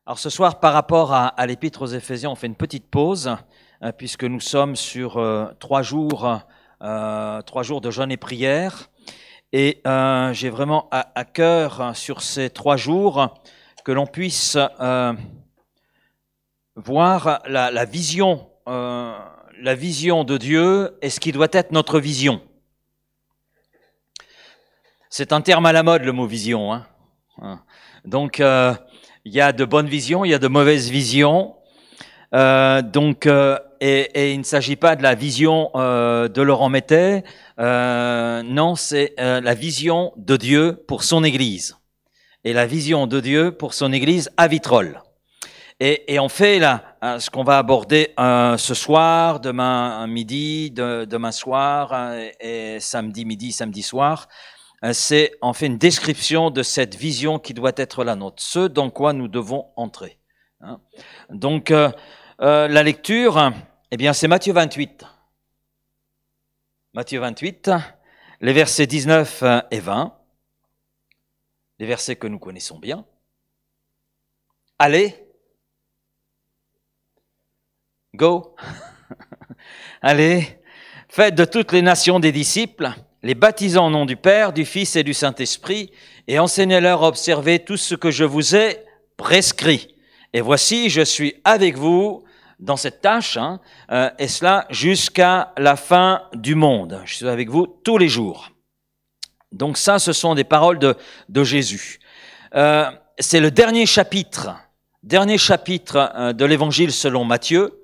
Alors ce soir, par rapport à l'Épître aux Éphésiens, on fait une petite pause, puisque nous sommes sur 3 jours de jeûne et prière. Et j'ai vraiment à cœur sur ces 3 jours que l'on puisse voir la vision de Dieu et ce qui doit être notre vision. C'est un terme à la mode, le mot vision, hein. Donc, il y a de bonnes visions, il y a de mauvaises visions. Et il ne s'agit pas de la vision de Laurent Mettet. Non, c'est la vision de Dieu pour son Église. Et la vision de Dieu pour son Église à Vitrolles. Et on fait là ce qu'on va aborder ce soir, demain midi, demain soir et samedi midi, samedi soir. C'est en fait une description de cette vision qui doit être la nôtre, ce dans quoi nous devons entrer. Donc, la lecture, eh bien, c'est Matthieu 28. Matthieu 28, les versets 19 et 20, les versets que nous connaissons bien. Allez, go, allez, faites de toutes les nations des disciples, les baptisant au nom du Père, du Fils et du Saint-Esprit, et enseignez-leur à observer tout ce que je vous ai prescrit. Et voici, je suis avec vous dans cette tâche, et cela jusqu'à la fin du monde. Je suis avec vous tous les jours. Donc ça, ce sont des paroles de Jésus. C'est le dernier chapitre de l'évangile selon Matthieu.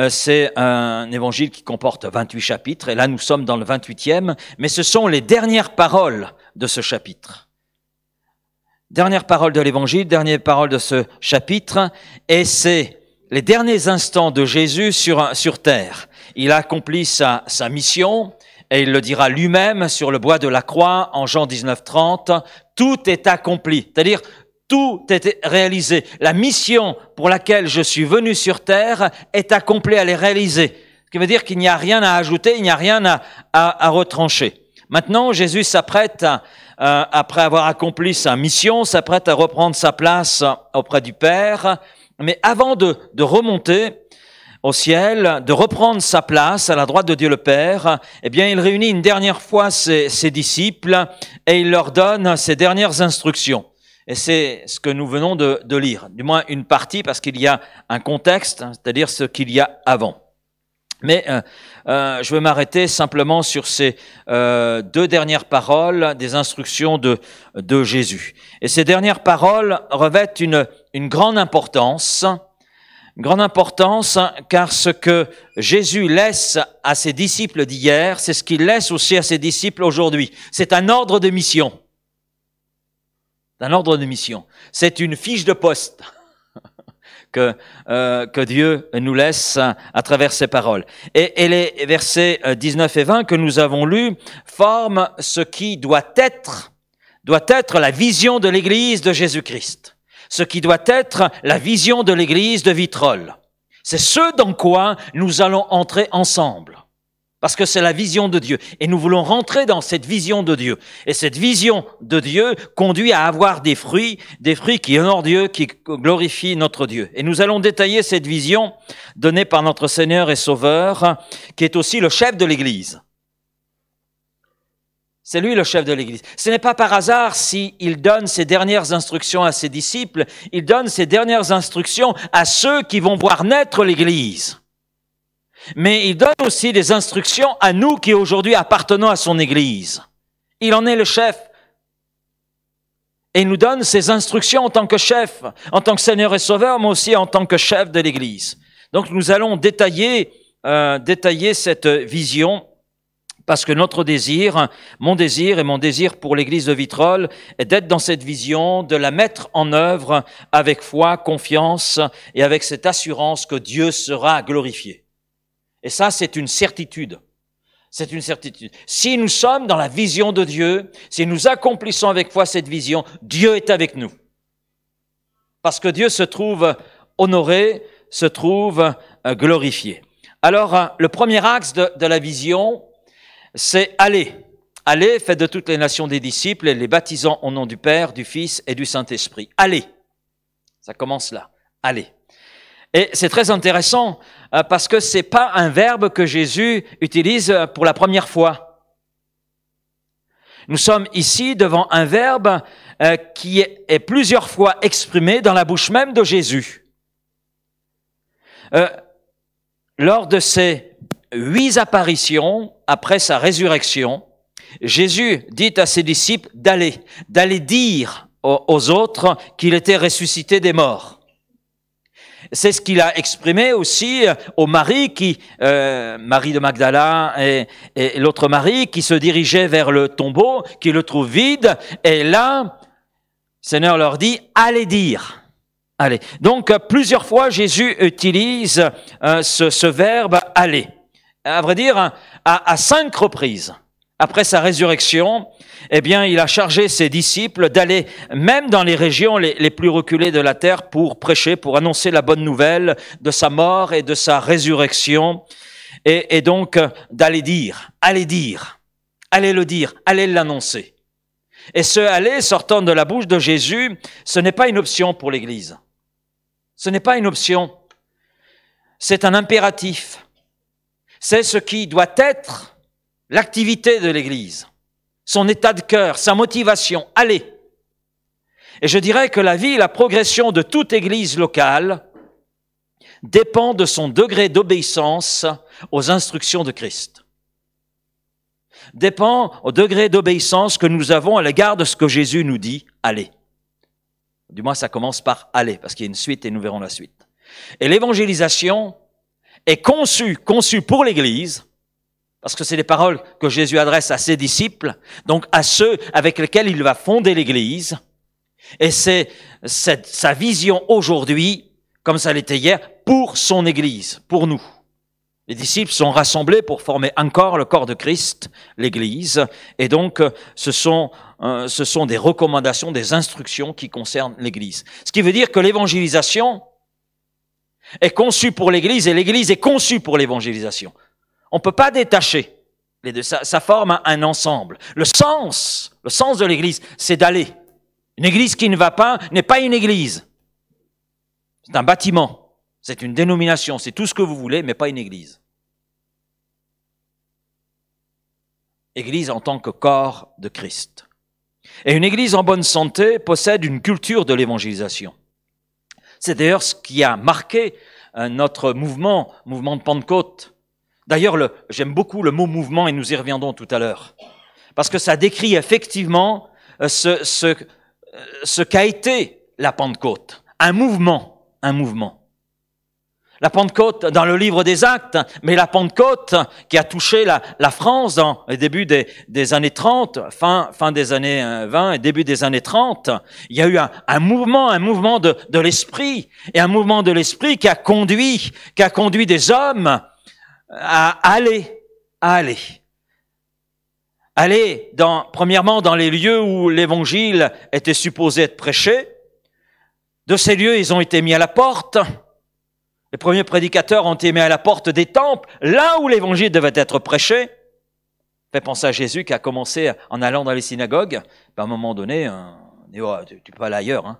C'est un évangile qui comporte 28 chapitres, et là nous sommes dans le 28e, mais ce sont les dernières paroles de ce chapitre. Dernière parole de l'évangile, dernière parole de ce chapitre, et c'est les derniers instants de Jésus sur terre. Il a accompli sa mission, et il le dira lui-même sur le bois de la croix en Jean 19:30, tout est accompli, c'est-à-dire tout est réalisé. La mission pour laquelle je suis venu sur terre est accomplie, elle est réalisée. Ce qui veut dire qu'il n'y a rien à ajouter, il n'y a rien à retrancher. Maintenant, Jésus s'apprête, après avoir accompli sa mission, s'apprête à reprendre sa place auprès du Père. Mais avant de remonter au ciel, de reprendre sa place à la droite de Dieu le Père, eh bien, il réunit une dernière fois ses disciples et il leur donne ses dernières instructions. Et c'est ce que nous venons de lire, du moins une partie, parce qu'il y a un contexte, c'est-à-dire ce qu'il y a avant. Mais je vais m'arrêter simplement sur ces 2 dernières paroles des instructions de Jésus. Et ces dernières paroles revêtent une grande importance, car ce que Jésus laisse à ses disciples d'hier, c'est ce qu'il laisse aussi à ses disciples aujourd'hui. C'est un ordre de mission. Un ordre de mission. C'est une fiche de poste que Dieu nous laisse à travers ses paroles. Et les versets 19 et 20 que nous avons lus forment ce qui doit être la vision de l'Église de Jésus-Christ. Ce qui doit être la vision de l'Église de Vitrolles. C'est ce dans quoi nous allons entrer ensemble. Parce que c'est la vision de Dieu. Et nous voulons rentrer dans cette vision de Dieu. Et cette vision de Dieu conduit à avoir des fruits qui honorent Dieu, qui glorifient notre Dieu. Et nous allons détailler cette vision donnée par notre Seigneur et Sauveur, qui est aussi le chef de l'Église. C'est lui le chef de l'Église. Ce n'est pas par hasard s'il donne ses dernières instructions à ses disciples, il donne ses dernières instructions à ceux qui vont voir naître l'Église. Mais il donne aussi des instructions à nous qui aujourd'hui appartenons à son Église. Il en est le chef. Et il nous donne ses instructions en tant que chef, en tant que Seigneur et Sauveur, mais aussi en tant que chef de l'Église. Donc nous allons détailler cette vision, parce que notre désir, mon désir et mon désir pour l'Église de Vitrolles est d'être dans cette vision, de la mettre en œuvre avec foi, confiance et avec cette assurance que Dieu sera glorifié. Et ça, c'est une certitude. C'est une certitude. Si nous sommes dans la vision de Dieu, si nous accomplissons avec foi cette vision, Dieu est avec nous. Parce que Dieu se trouve honoré, se trouve glorifié. Alors, le premier axe de la vision, c'est aller. Allez, faites de toutes les nations des disciples et les baptisant au nom du Père, du Fils et du Saint-Esprit. Allez. Ça commence là. Allez. Et c'est très intéressant parce que c'est pas un verbe que Jésus utilise pour la première fois. Nous sommes ici devant un verbe qui est plusieurs fois exprimé dans la bouche même de Jésus. Lors de ces 8 apparitions après sa résurrection, Jésus dit à ses disciples d'aller dire aux autres qu'il était ressuscité des morts. C'est ce qu'il a exprimé aussi au Marie Marie de Magdala et l'autre Marie qui se dirigeait vers le tombeau, qui le trouve vide. Et là, le Seigneur leur dit, allez dire. Allez. Donc, plusieurs fois, Jésus utilise ce verbe aller. À vrai dire, à 5 reprises. Après sa résurrection, eh bien, il a chargé ses disciples d'aller même dans les régions les plus reculées de la terre pour prêcher, pour annoncer la bonne nouvelle de sa mort et de sa résurrection. Et donc, d'aller dire, allez le dire, allez l'annoncer. Et ce aller sortant de la bouche de Jésus, ce n'est pas une option pour l'Église. Ce n'est pas une option. C'est un impératif. C'est ce qui doit être l'activité de l'Église, son état de cœur, sa motivation, allez. Et je dirais que la vie et la progression de toute Église locale dépend de son degré d'obéissance aux instructions de Christ. Dépend au degré d'obéissance que nous avons à l'égard de ce que Jésus nous dit, allez. Du moins, ça commence par aller, parce qu'il y a une suite et nous verrons la suite. Et l'évangélisation est conçue pour l'Église, parce que c'est les paroles que Jésus adresse à ses disciples, donc à ceux avec lesquels il va fonder l'Église. Et c'est sa vision aujourd'hui, comme ça l'était hier, pour son Église, pour nous. Les disciples sont rassemblés pour former encore le corps de Christ, l'Église. Et donc, ce sont des recommandations, des instructions qui concernent l'Église. Ce qui veut dire que l'évangélisation est conçue pour l'Église et l'Église est conçue pour l'évangélisation. On ne peut pas détacher les deux, ça forme un ensemble. Le sens de l'Église, c'est d'aller. Une Église qui ne va pas n'est pas une Église. C'est un bâtiment, c'est une dénomination, c'est tout ce que vous voulez, mais pas une Église. Église en tant que corps de Christ. Et une Église en bonne santé possède une culture de l'évangélisation. C'est d'ailleurs ce qui a marqué notre mouvement de Pentecôte. D'ailleurs, j'aime beaucoup le mot mouvement et nous y reviendrons tout à l'heure. Parce que ça décrit effectivement ce qu'a été la Pentecôte. Un mouvement. La Pentecôte dans le livre des Actes, mais la Pentecôte qui a touché la France dans le début des années 30, fin des années 20 et début des années 30, il y a eu un mouvement de l'esprit, et un mouvement de l'esprit qui a conduit des hommes à aller. Premièrement, dans les lieux où l'évangile était supposé être prêché. De ces lieux, ils ont été mis à la porte. Les premiers prédicateurs ont été mis à la porte des temples, là où l'évangile devait être prêché. Fait penser à Jésus qui a commencé en allant dans les synagogues. À un moment donné, tu peux aller ailleurs, hein.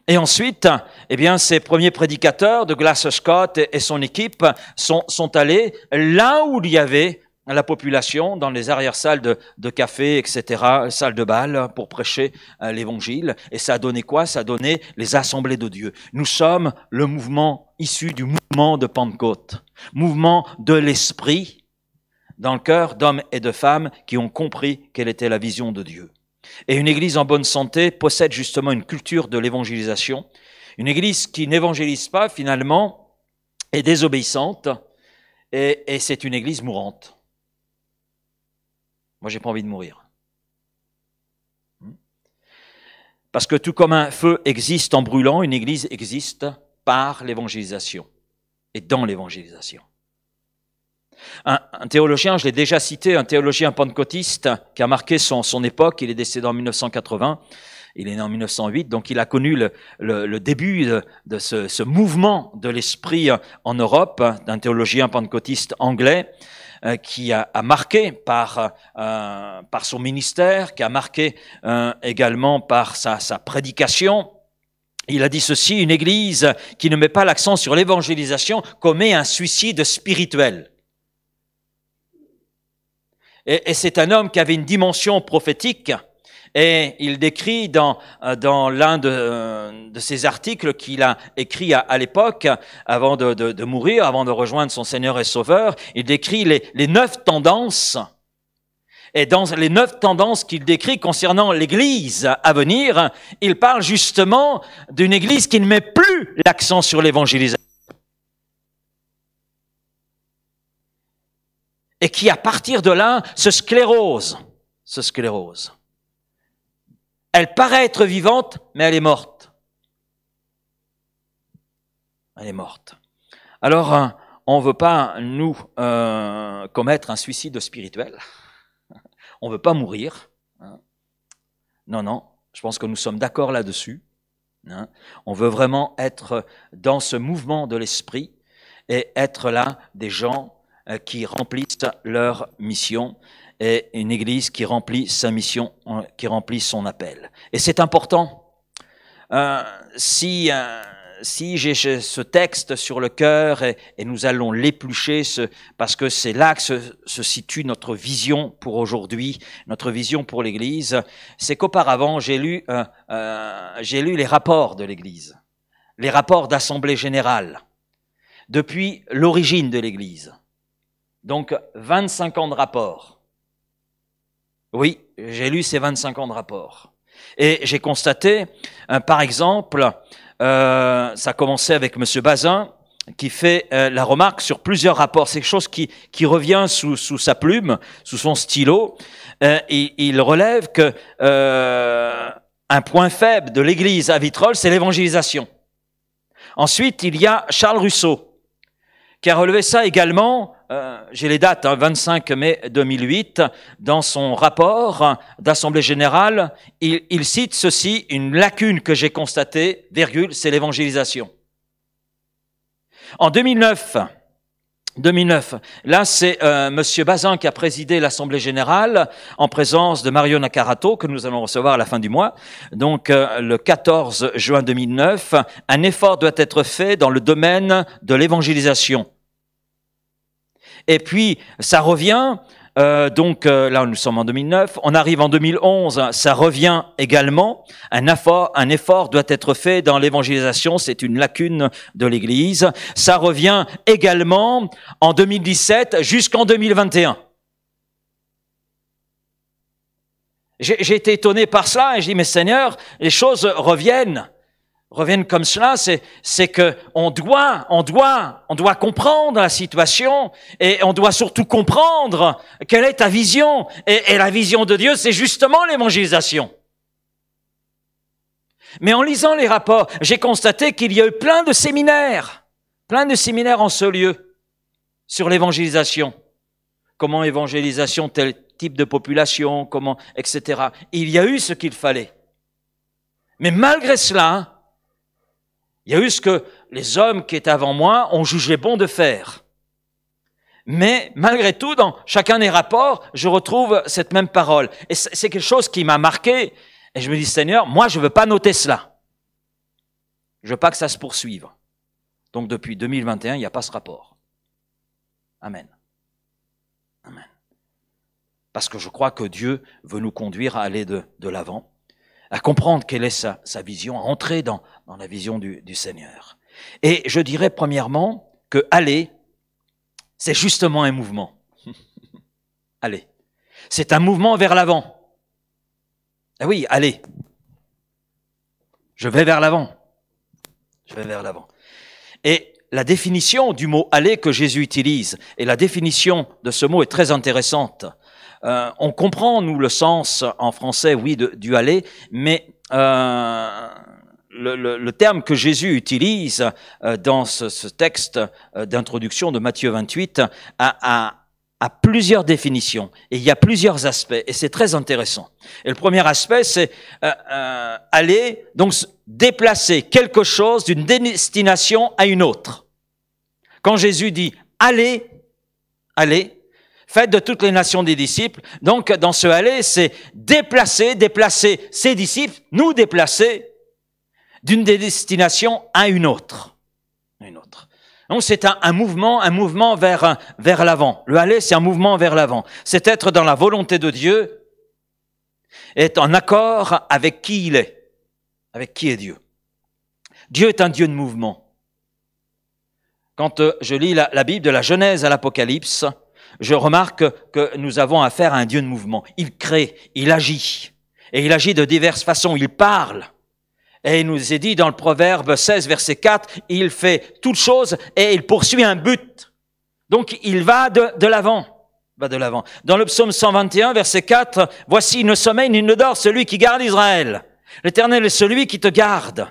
Et ensuite, eh bien, ces premiers prédicateurs de Glass Scott et son équipe sont allés là où il y avait la population, dans les arrière-salles de café, etc., salles de bal, pour prêcher l'évangile. Et ça a donné quoi? Ça a donné les assemblées de Dieu. Nous sommes le mouvement issu du mouvement de Pentecôte, mouvement de l'esprit dans le cœur d'hommes et de femmes qui ont compris quelle était la vision de Dieu. Et une église en bonne santé possède justement une culture de l'évangélisation. Une église qui n'évangélise pas, finalement, est désobéissante et c'est une église mourante. Moi, j'ai pas envie de mourir. Parce que tout comme un feu existe en brûlant, une église existe par l'évangélisation et dans l'évangélisation. Un théologien, je l'ai déjà cité, un théologien pentecôtiste qui a marqué son époque, il est décédé en 1980, il est né en 1908, donc il a connu le début de ce mouvement de l'esprit en Europe, d'un théologien pentecôtiste anglais. qui a marqué par son ministère, qui a marqué également par sa prédication. Il a dit ceci: une église qui ne met pas l'accent sur l'évangélisation commet un suicide spirituel. Et c'est un homme qui avait une dimension prophétique, et il décrit dans l'un de ses articles qu'il a écrit à l'époque, avant de mourir, avant de rejoindre son Seigneur et Sauveur, il décrit les 9 tendances. Et dans les 9 tendances qu'il décrit concernant l'Église à venir, il parle justement d'une Église qui ne met plus l'accent sur l'évangélisation. Et qui, à partir de là, se sclérose. Elle paraît être vivante, mais elle est morte. Alors, on ne veut pas, nous, commettre un suicide spirituel. On ne veut pas mourir. Non, je pense que nous sommes d'accord là-dessus. On veut vraiment être dans ce mouvement de l'esprit et être là des gens qui remplissent leur mission, et une église qui remplit sa mission, qui remplit son appel. Et c'est important. Si j'ai ce texte sur le cœur, et nous allons l'éplucher, parce que c'est là que se situe notre vision pour aujourd'hui, notre vision pour l'Église, c'est qu'auparavant j'ai lu les rapports de l'Église, les rapports d'Assemblée générale, depuis l'origine de l'Église. Donc 25 ans de rapports. Oui, j'ai lu ces 25 ans de rapports. Et j'ai constaté, par exemple, ça commençait avec M. Bazin, qui fait la remarque sur plusieurs rapports. C'est quelque chose qui revient sous sa plume, sous son stylo. Il relève que un point faible de l'Église à Vitrolles, c'est l'évangélisation. Ensuite, il y a Charles Russo, qui a relevé ça également. J'ai les dates, 25 mai 2008, dans son rapport d'Assemblée générale, il cite ceci: une lacune que j'ai constatée, virgule, c'est l'évangélisation. En 2009, là c'est Monsieur Bazin qui a présidé l'Assemblée générale en présence de Mario Naccarato, que nous allons recevoir à la fin du mois. Donc le 14 juin 2009, un effort doit être fait dans le domaine de l'évangélisation. Et puis, ça revient, là nous sommes en 2009, on arrive en 2011, ça revient également, un effort doit être fait dans l'évangélisation, c'est une lacune de l'Église. Ça revient également en 2017 jusqu'en 2021. J'ai été étonné par cela, et je dis, mais Seigneur, les choses reviennent comme cela, c'est que on doit comprendre la situation, et on doit surtout comprendre quelle est ta vision. Et la vision de Dieu, c'est justement l'évangélisation. Mais en lisant les rapports, j'ai constaté qu'il y a eu plein de séminaires en ce lieu sur l'évangélisation. Comment évangélisation, tel type de population, comment, etc. Il y a eu ce qu'il fallait. Mais malgré cela, il y a eu ce que les hommes qui étaient avant moi ont jugé bon de faire. Mais malgré tout, dans chacun des rapports, je retrouve cette même parole. Et c'est quelque chose qui m'a marqué. Et je me dis, Seigneur, moi je veux pas noter cela. Je veux pas que ça se poursuive. Donc depuis 2021, il n'y a pas ce rapport. Amen. Amen. Parce que je crois que Dieu veut nous conduire à aller de l'avant, à comprendre quelle est sa vision, à entrer dans la vision du Seigneur. Et je dirais premièrement que aller, c'est justement un mouvement. Aller. C'est un mouvement vers l'avant. Ah oui, aller. Je vais vers l'avant. Et la définition du mot aller que Jésus utilise, et la définition de ce mot est très intéressante. On comprend, nous, le sens en français, oui, du aller, mais le terme que Jésus utilise dans ce texte d'introduction de Matthieu 28 a plusieurs définitions, et il y a plusieurs aspects, et c'est très intéressant. Et le premier aspect, c'est aller, donc déplacer quelque chose d'une destination à une autre. Quand Jésus dit « allez », Faites de toutes les nations des disciples. Donc, dans ce aller, c'est déplacer ses disciples, nous déplacer d'une destination à une autre. Donc, c'est un mouvement vers l'avant. Le aller, c'est un mouvement vers l'avant. C'est être dans la volonté de Dieu, être en accord avec qui il est, avec qui est Dieu. Dieu est un Dieu de mouvement. Quand je lis la Bible de la Genèse à l'Apocalypse, je remarque que nous avons affaire à un Dieu de mouvement. Il crée, il agit. Et il agit de diverses façons. Il parle. Et il nous est dit dans le Proverbe 16, verset 4, il fait toutes choses et il poursuit un but. Donc il va de l'avant. Dans le psaume 121, verset 4, voici, il ne sommeille ni ne dort celui qui garde Israël. L'Éternel est celui qui te garde.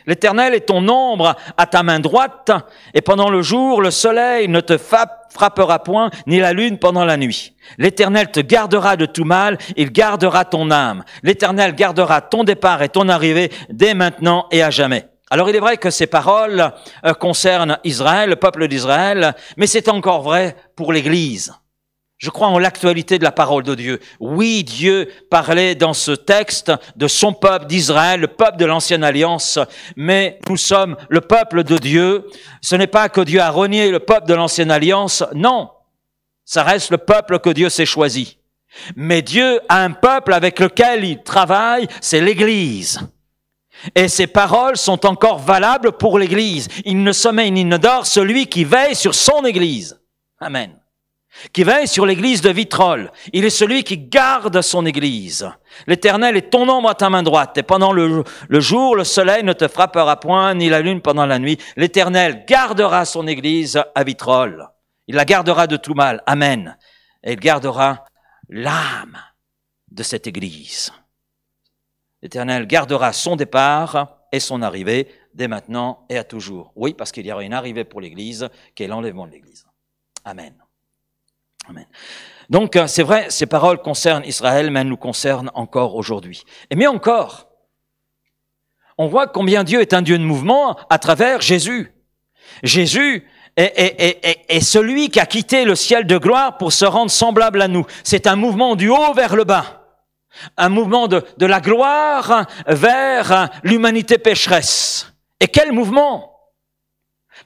L'Éternel est ton ombre à ta main droite, et pendant le jour, le soleil ne te frappera point, ni la lune pendant la nuit. L'Éternel te gardera de tout mal, il gardera ton âme. L'Éternel gardera ton départ et ton arrivée dès maintenant et à jamais. Alors il est vrai que ces paroles concernent Israël, le peuple d'Israël, mais c'est encore vrai pour l'Église. Je crois en l'actualité de la parole de Dieu. Oui, Dieu parlait dans ce texte de son peuple d'Israël, le peuple de l'Ancienne Alliance, mais nous sommes le peuple de Dieu. Ce n'est pas que Dieu a renié le peuple de l'Ancienne Alliance, non. Ça reste le peuple que Dieu s'est choisi. Mais Dieu a un peuple avec lequel il travaille, c'est l'Église. Et ces paroles sont encore valables pour l'Église. Il ne sommeille ni ne dort celui qui veille sur son Église. Amen. Qui veille sur l'église de Vitrolles. Il est celui qui garde son église. L'Éternel est ton ombre à ta main droite. Et pendant le jour, le soleil ne te frappera point, ni la lune pendant la nuit. L'Éternel gardera son église à Vitrolles. Il la gardera de tout mal. Amen. Et il gardera l'âme de cette église. L'Éternel gardera son départ et son arrivée dès maintenant et à toujours. Oui, parce qu'il y aura une arrivée pour l'église qui est l'enlèvement de l'église. Amen. Amen. Donc, c'est vrai, ces paroles concernent Israël, mais elles nous concernent encore aujourd'hui. Et mais encore, on voit combien Dieu est un Dieu de mouvement à travers Jésus. Jésus est celui qui a quitté le ciel de gloire pour se rendre semblable à nous. C'est un mouvement du haut vers le bas. Un mouvement de la gloire vers l'humanité pécheresse. Et quel mouvement!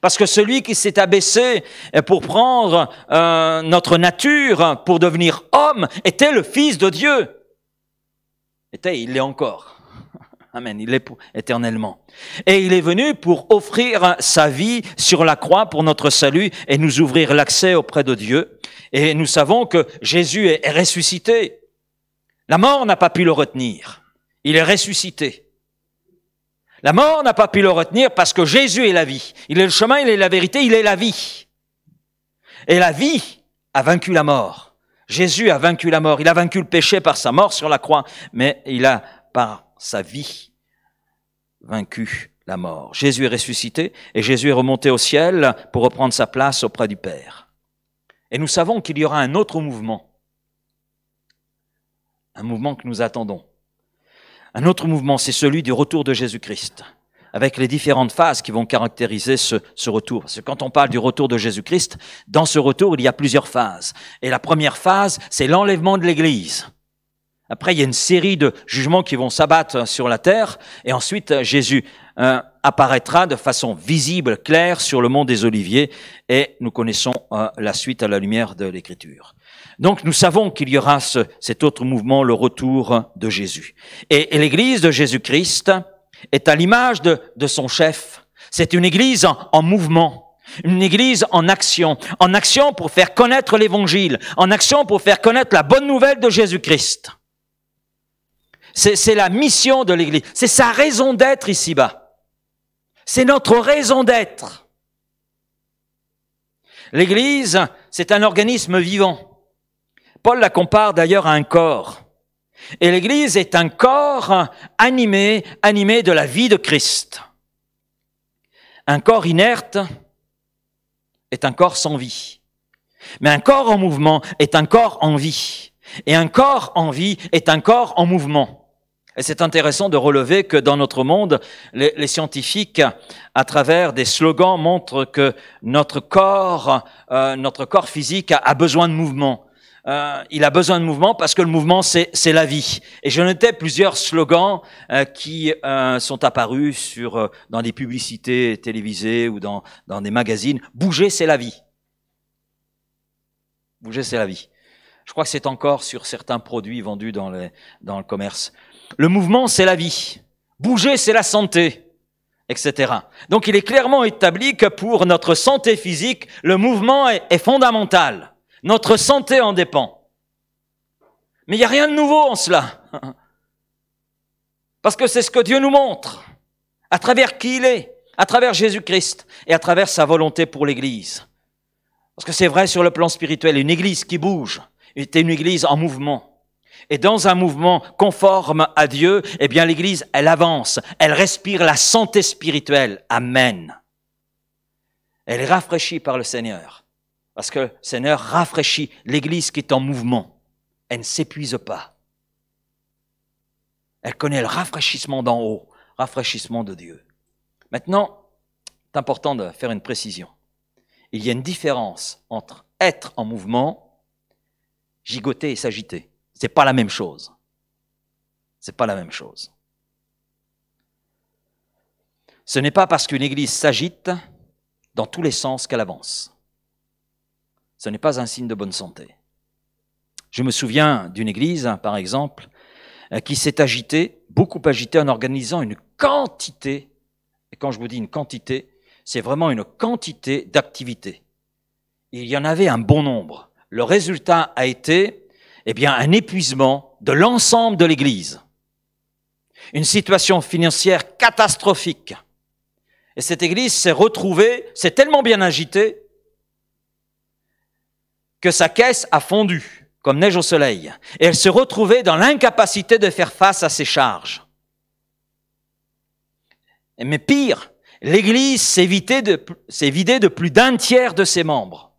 Parce que celui qui s'est abaissé pour prendre notre nature, pour devenir homme, était le Fils de Dieu. Il l'est encore. Amen, il l'est éternellement. Et il est venu pour offrir sa vie sur la croix pour notre salut et nous ouvrir l'accès auprès de Dieu. Et nous savons que Jésus est ressuscité. La mort n'a pas pu le retenir. Il est ressuscité. La mort n'a pas pu le retenir parce que Jésus est la vie. Il est le chemin, il est la vérité, il est la vie. Et la vie a vaincu la mort. Jésus a vaincu la mort. Il a vaincu le péché par sa mort sur la croix, mais il a, par sa vie, vaincu la mort. Jésus est ressuscité et Jésus est remonté au ciel pour reprendre sa place auprès du Père. Et nous savons qu'il y aura un autre mouvement. Un mouvement que nous attendons. Un autre mouvement, c'est celui du retour de Jésus-Christ, avec les différentes phases qui vont caractériser ce retour. Parce que quand on parle du retour de Jésus-Christ, dans ce retour, il y a plusieurs phases. Et la première phase, c'est l'enlèvement de l'Église. Après, il y a une série de jugements qui vont s'abattre sur la terre, et ensuite, Jésus apparaîtra de façon visible, claire, sur le mont des Oliviers, et nous connaissons la suite à la lumière de l'Écriture. Donc nous savons qu'il y aura cet autre mouvement, le retour de Jésus. Et l'Église de Jésus-Christ est à l'image de son chef. C'est une Église en mouvement, une Église en action pour faire connaître l'Évangile, en action pour faire connaître la bonne nouvelle de Jésus-Christ. C'est la mission de l'Église, c'est sa raison d'être ici-bas. C'est notre raison d'être. L'Église, c'est un organisme vivant. Paul la compare d'ailleurs à un corps. Et l'Église est un corps animé de la vie de Christ. Un corps inerte est un corps sans vie. Mais un corps en mouvement est un corps en vie. Et un corps en vie est un corps en mouvement. Et c'est intéressant de relever que dans notre monde, les scientifiques, à travers des slogans, montrent que notre corps physique a besoin de mouvement. il a besoin de mouvement parce que le mouvement, c'est la vie. Et je notais plusieurs slogans qui sont apparus dans des publicités télévisées ou dans des magazines. Bouger, c'est la vie. Bouger, c'est la vie. Je crois que c'est encore sur certains produits vendus dans le commerce. Le mouvement, c'est la vie. Bouger, c'est la santé, etc. Donc, il est clairement établi que pour notre santé physique, le mouvement est fondamental. Notre santé en dépend. Mais il n'y a rien de nouveau en cela. Parce que c'est ce que Dieu nous montre, à travers qui il est, à travers Jésus-Christ et à travers sa volonté pour l'Église. Parce que c'est vrai sur le plan spirituel, une Église qui bouge est une Église en mouvement. Et dans un mouvement conforme à Dieu, eh bien l'Église, elle avance, elle respire la santé spirituelle. Amen. Elle est rafraîchie par le Seigneur. Parce que le Seigneur rafraîchit l'Église qui est en mouvement. Elle ne s'épuise pas. Elle connaît le rafraîchissement d'en haut, rafraîchissement de Dieu. Maintenant, c'est important de faire une précision. Il y a une différence entre être en mouvement, gigoter et s'agiter. C'est pas la même chose. C'est pas la même chose. Ce n'est pas parce qu'une église s'agite dans tous les sens qu'elle avance. Ce n'est pas un signe de bonne santé. Je me souviens d'une église, par exemple, qui s'est agitée, beaucoup agitée en organisant une quantité, et quand je vous dis une quantité, c'est vraiment une quantité d'activités. Il y en avait un bon nombre. Le résultat a été, eh bien, un épuisement de l'ensemble de l'église. Une situation financière catastrophique. Et cette église s'est retrouvée, s'est tellement bien agitée, que sa caisse a fondu, comme neige au soleil. Et elle se retrouvait dans l'incapacité de faire face à ses charges. Mais pire, l'Église s'est vidée de plus d'un tiers de ses membres.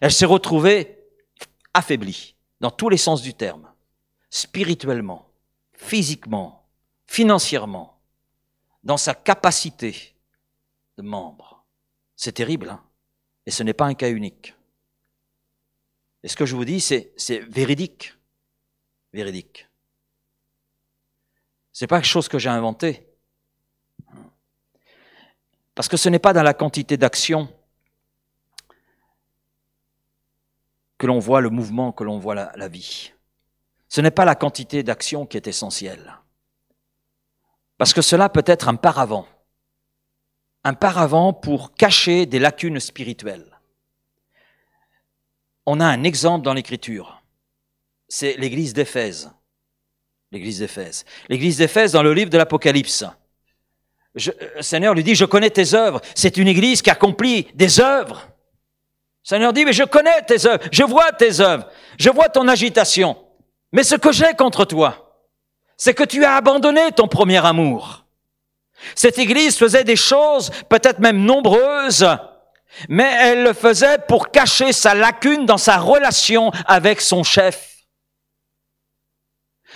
Elle s'est retrouvée affaiblie, dans tous les sens du terme, spirituellement, physiquement, financièrement, dans sa capacité de membre. C'est terrible, hein? Et ce n'est pas un cas unique. Et ce que je vous dis, c'est véridique. Véridique. C'est pas quelque chose que j'ai inventé. Parce que ce n'est pas dans la quantité d'action que l'on voit le mouvement, que l'on voit la vie. Ce n'est pas la quantité d'action qui est essentielle. Parce que cela peut être un paravent. Un paravent pour cacher des lacunes spirituelles. On a un exemple dans l'Écriture. C'est l'église d'Éphèse. L'église d'Éphèse. L'église d'Éphèse dans le livre de l'Apocalypse. Le Seigneur lui dit, je connais tes œuvres. C'est une église qui accomplit des œuvres. Le Seigneur dit, mais je connais tes œuvres. Je vois tes œuvres. Je vois ton agitation. Mais ce que j'ai contre toi, c'est que tu as abandonné ton premier amour. Cette église faisait des choses, peut-être même nombreuses, mais elle le faisait pour cacher sa lacune dans sa relation avec son chef.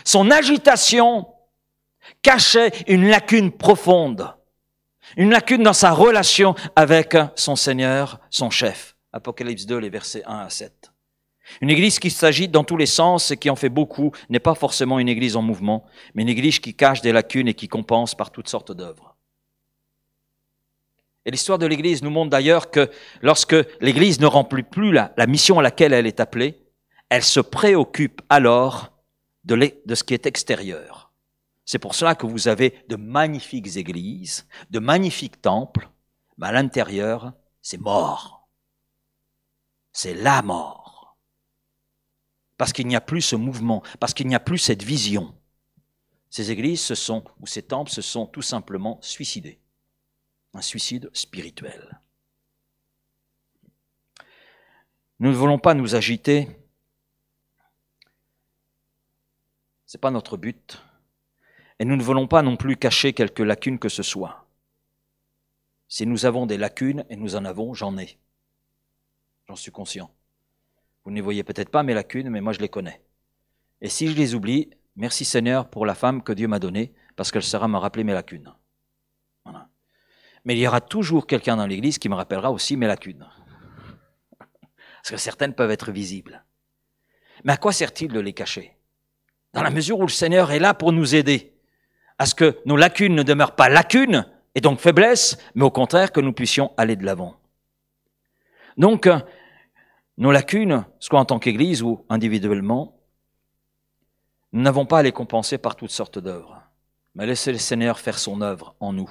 Son agitation cachait une lacune profonde, une lacune dans sa relation avec son Seigneur, son chef. Apocalypse 2, les versets 1 à 7. Une église qui s'agite dans tous les sens et qui en fait beaucoup n'est pas forcément une église en mouvement, mais une église qui cache des lacunes et qui compense par toutes sortes d'œuvres. Et l'histoire de l'Église nous montre d'ailleurs que lorsque l'Église ne remplit plus la mission à laquelle elle est appelée, elle se préoccupe alors de ce qui est extérieur. C'est pour cela que vous avez de magnifiques églises, de magnifiques temples, mais à l'intérieur, c'est mort. C'est la mort. Parce qu'il n'y a plus ce mouvement, parce qu'il n'y a plus cette vision. Ces églises ou ces temples se sont tout simplement suicidés. Un suicide spirituel. Nous ne voulons pas nous agiter. Ce n'est pas notre but. Et nous ne voulons pas non plus cacher quelques lacunes que ce soit. Si nous avons des lacunes, et nous en avons, j'en ai. J'en suis conscient. Vous ne les voyez peut-être pas, mes lacunes, mais moi je les connais. Et si je les oublie, merci Seigneur pour la femme que Dieu m'a donnée, parce qu'elle saura me rappeler mes lacunes. Voilà. Mais il y aura toujours quelqu'un dans l'Église qui me rappellera aussi mes lacunes. Parce que certaines peuvent être visibles. Mais à quoi sert-il de les cacher? Dans la mesure où le Seigneur est là pour nous aider à ce que nos lacunes ne demeurent pas lacunes, et donc faiblesses, mais au contraire que nous puissions aller de l'avant. Donc, nos lacunes, soit en tant qu'Église ou individuellement, nous n'avons pas à les compenser par toutes sortes d'œuvres, mais laisser le Seigneur faire son œuvre en nous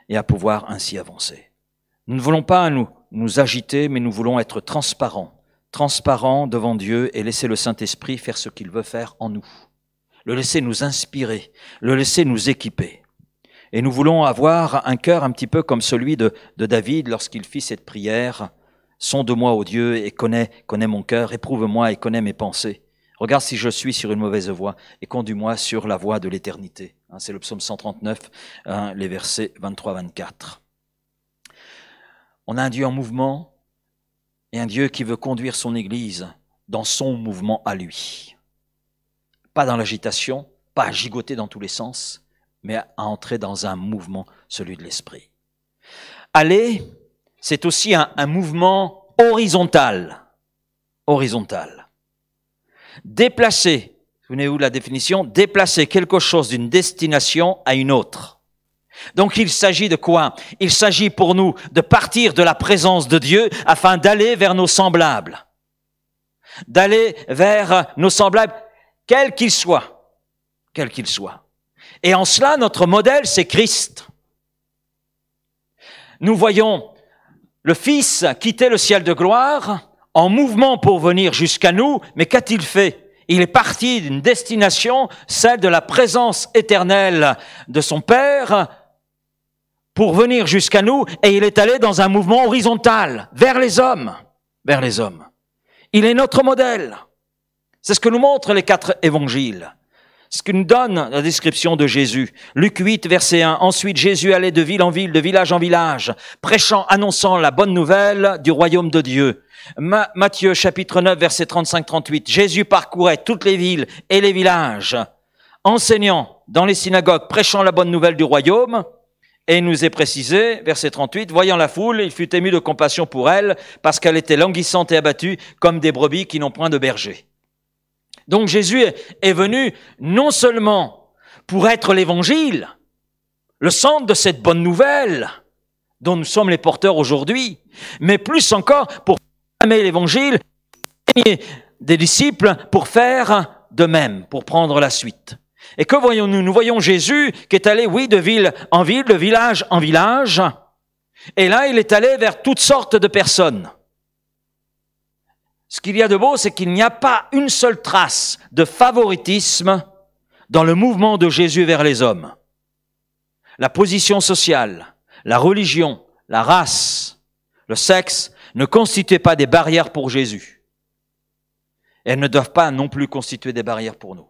et à pouvoir ainsi avancer. Nous ne voulons pas nous agiter, mais nous voulons être transparents devant Dieu et laisser le Saint-Esprit faire ce qu'il veut faire en nous. Le laisser nous inspirer, le laisser nous équiper. Et nous voulons avoir un cœur un petit peu comme celui de David lorsqu'il fit cette prière. Sonde-moi, ô Dieu, et connais mon cœur, éprouve-moi et connais mes pensées. Regarde si je suis sur une mauvaise voie et conduis-moi sur la voie de l'éternité. C'est le psaume 139, les versets 23-24. On a un Dieu en mouvement et un Dieu qui veut conduire son Église dans son mouvement à lui. Pas dans l'agitation, pas à gigoter dans tous les sens, mais à entrer dans un mouvement, celui de l'esprit. Aller, c'est aussi un mouvement horizontal. Horizontal. Déplacer, souvenez-vous de la définition, déplacer quelque chose d'une destination à une autre. Donc il s'agit de quoi? Il s'agit pour nous de partir de la présence de Dieu afin d'aller vers nos semblables. D'aller vers nos semblables, quels qu'ils soient. Quels qu'ils soient. Et en cela, notre modèle, c'est Christ. Nous voyons le Fils quitter le ciel de gloire en mouvement pour venir jusqu'à nous, mais qu'a-t-il fait? Il est parti d'une destination, celle de la présence éternelle de son Père, pour venir jusqu'à nous, et il est allé dans un mouvement horizontal, vers les hommes, vers les hommes. Il est notre modèle. C'est ce que nous montrent les 4 évangiles. Ce que nous donne la description de Jésus. Luc 8, verset 1. Ensuite, Jésus allait de ville en ville, de village en village, prêchant, annonçant la bonne nouvelle du royaume de Dieu. Matthieu, chapitre 9, verset 35-38. Jésus parcourait toutes les villes et les villages, enseignant dans les synagogues, prêchant la bonne nouvelle du royaume. Et il nous est précisé, verset 38, voyant la foule, il fut ému de compassion pour elle, parce qu'elle était languissante et abattue, comme des brebis qui n'ont point de berger. Donc Jésus est venu non seulement pour être l'évangile, le centre de cette bonne nouvelle dont nous sommes les porteurs aujourd'hui, mais plus encore pour aimer l'évangile et des disciples pour faire de même, pour prendre la suite. Et que voyons-nous? Nous voyons Jésus qui est allé, oui, de ville en ville, de village en village, et là il est allé vers toutes sortes de personnes. Ce qu'il y a de beau, c'est qu'il n'y a pas une seule trace de favoritisme dans le mouvement de Jésus vers les hommes. La position sociale, la religion, la race, le sexe ne constituaient pas des barrières pour Jésus. Et elles ne doivent pas non plus constituer des barrières pour nous,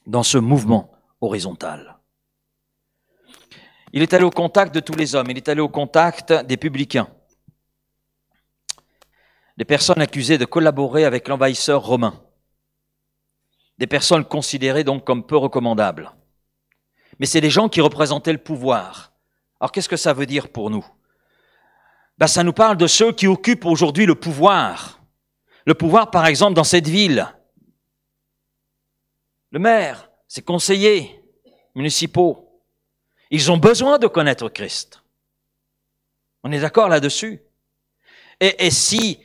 dans ce mouvement horizontal. Il est allé au contact de tous les hommes, il est allé au contact des publicains, des personnes accusées de collaborer avec l'envahisseur romain, des personnes considérées donc comme peu recommandables. Mais c'est des gens qui représentaient le pouvoir. Alors qu'est-ce que ça veut dire pour nous? Ça nous parle de ceux qui occupent aujourd'hui le pouvoir. Le pouvoir, par exemple, dans cette ville. Le maire, ses conseillers municipaux, ils ont besoin de connaître Christ. On est d'accord là-dessus? Et si